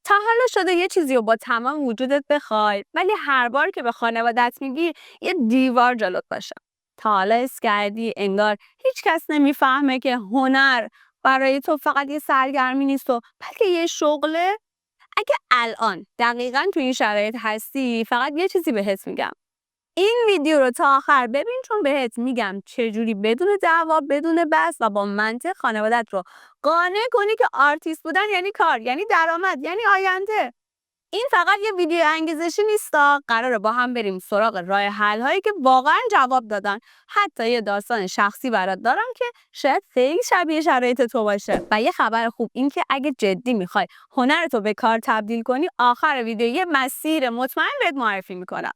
تا حالا شده یه چیزی رو با تمام وجودت بخوای ولی هر بار که به خانوادت میگی یه دیوار جلوت باشه؟ تا حالا حس کردی انگار هیچ کس نمیفهمه که هنر برای تو فقط یه سرگرمی نیست و بلکه یه شغله؟ اگه الان دقیقاً تو این شرایط هستی فقط یه چیزی بهت میگم: این ویدیو رو تا آخر ببین، چون بهت میگم چجوری بدون دعوا، بدون بحث و با منطق خانوادت رو قانع کنی که آرتیست بودن یعنی کار، یعنی درآمد، یعنی آینده. این فقط یه ویدیو انگیزشی نیستا، قراره با هم بریم سراغ راه حل هایی که واقعا جواب دادن. حتی یه داستان شخصی برات دارم که شاید خیلی شبیه شرایط تو باشه. و یه خبر خوب این که اگه جدی میخوای هنرتو به کار تبدیل کنی، آخر ویدیو یه مسیر مطمئن بهت معرفی میکنم.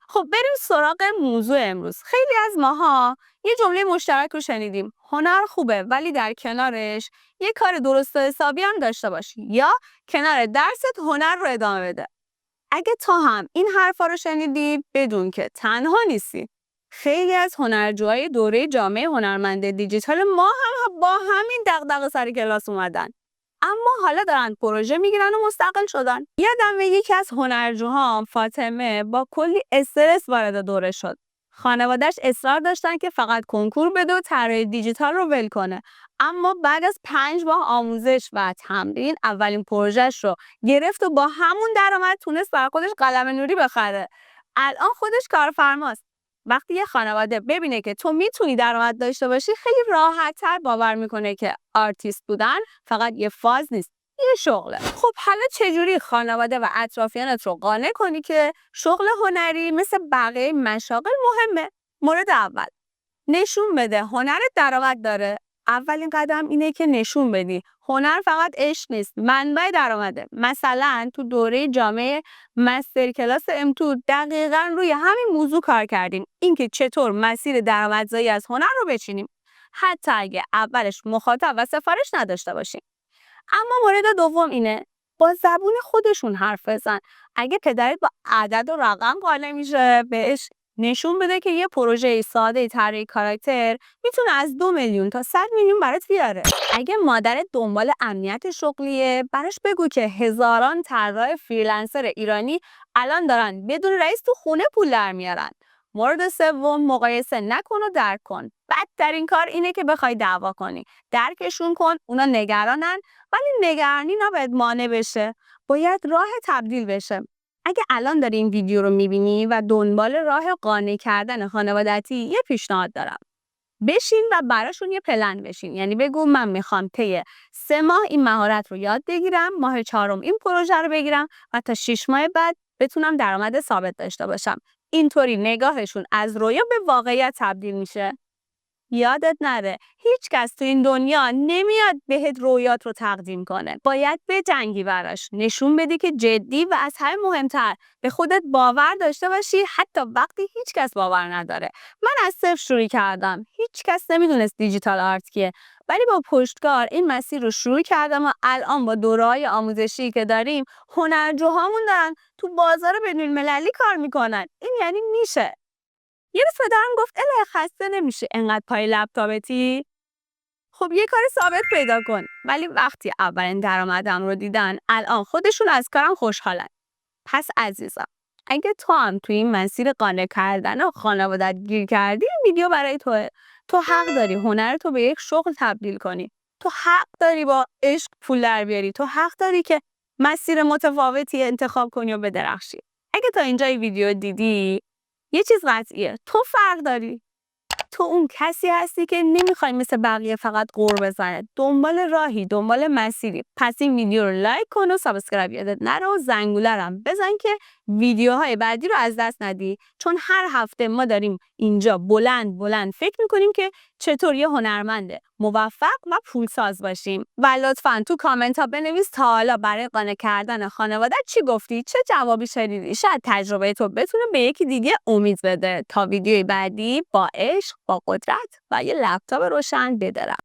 خب بریم سراغ موضوع امروز. خیلی از ماها یه جمله مشترک رو شنیدیم: هنر خوبه ولی در کنارش یه کار درست و حسابی هم داشته باش، یا کنار درست هنر رو ادامه بده. اگه تو هم این حرفا رو شنیدی، بدون که تنها نیستی. خیلی از هنرجوهای دوره جامعه هنرمند دیجیتال ما هم با همین دغدغه سر کلاس اومدن، اما حالا دارن پروژه میگیرن و مستقل شدن. یادم یکی از هنرجوهام، فاطمه، با کلی استرس وارد دوره شد. خانواده‌اش اصرار داشتن که فقط کنکور بده و طراحی دیجیتال رو ول کنه. اما بعد از 5 ماه آموزش و تمرین اولین پروژهش رو گرفت و با همون درآمد تونست برای خودش قلم نوری بخره. الان خودش کارفرماست. وقتی یه خانواده ببینه که تو میتونی درآمد داشته باشی، خیلی راحت‌تر باور میکنه که آرتیست بودن فقط یه فاز نیست، یه شغله. خب حالا چجوری خانواده و اطرافیانت رو قانع کنی که شغل هنری مثل بقیه مشاغل مهمه؟ مورد اول: نشون بده هنرت درآمد داره. اولین قدم اینه که نشون بدی هنر فقط عشق نیست، منبع درآمده. مثلا تو دوره جامعه مستر کلاس M2 دقیقاً روی همین موضوع کار کردیم، اینکه چطور مسیر درآمدزایی از هنر رو بچینیم، حتی اگه اولش مخاطب و سفارش نداشته باشیم. اما مورد دوم اینه: با زبون خودشون حرف بزن. اگه پدرت با عدد و رقم قانع میشه، بهش نشون بده که یه پروژه ساده طراحی کاراکتر میتونه از 2 میلیون تا 100 میلیون برات بیاره. اگه مادرت دنبال امنیت شغلیه، براش بگو که هزاران طراح فریلنسر ایرانی الان دارن بدون رئیس تو خونه پول در میارن. مورد سوم: مقایسه نکن و درک کن. بدترین کار اینه که بخوای دعوا کنی. درکشون کن، اونا نگرانن، ولی نگرانی نباید مانع بشه، باید راه تبدیل بشه. اگه الان داری این ویدیو رو میبینی و دنبال راه قانع کردن خانوادتی، یه پیشنهاد دارم: بشین و براشون یه پلن بشین. یعنی بگو من میخوام طی 3 ماه این مهارت رو یاد بگیرم، ماه 4 این پروژه رو بگیرم و تا 6 ماه بعد بتونم درآمد ثابت داشته باشم. اینطوری نگاهشون از رویا به واقعیت تبدیل میشه. یادت نره هیچ کس تو این دنیا نمیاد بهت رویات رو تقدیم کنه. باید بجنگی براش، نشون بدی که جدی و از همه مهمتر به خودت باور داشته باشی، حتی وقتی هیچ کس باور نداره. من از صفر شروع کردم، هیچ کس نمیدونست دیجیتال آرت کیه، ولی با پشتکار این مسیر رو شروع کردم و الان با دوره‌های آموزشی که داریم، هنرجوهامون دارن تو بازار بین‌المللی کار میکنن. این یعنی میشه. یه روز پدرم گفت الهی خسته نمیشه انقدر پای لپتاپتی؟ خب یه کار ثابت پیدا کن. ولی وقتی اولین درآمدم رو دیدن، الان خودشون از کارم خوشحالن. پس عزیزم، اگه تو هم توی این مسیر قانع کردن و خانوادت گیر کردی، این ویدیو برای توه. تو حق داری هنرتو به یک شغل تبدیل کنی. تو حق داری با عشق پول در بیاری. تو حق داری که مسیر متفاوتی انتخاب کنی و بدرخشی. اگه تا اینجا این ویدیو دیدی، یه چیز قطعیه: تو فرق داری. تو اون کسی هستی که نمیخوای مثل بقیه فقط غر بزنه، دنبال راهی، دنبال مسیری. پس این ویدیو رو لایک کن و سابسکرایب یادت نره و زنگوله رو هم بزن که ویدیوهای بعدی رو از دست ندی. چون هر هفته ما داریم اینجا بلند بلند فکر میکنیم که چطور یه هنرمند موفق و پولساز باشیم. و لطفاً تو کامنت ها بنویس تا حالا برای قانع کردن خانواده چی گفتی، چه جوابی شنیدی. شاید تجربه تو بتونه به یکی دیگه امید بده. تا ویدیوی بعدی، با عشق، با قدرت و یه لپتاپ روشن بدرم.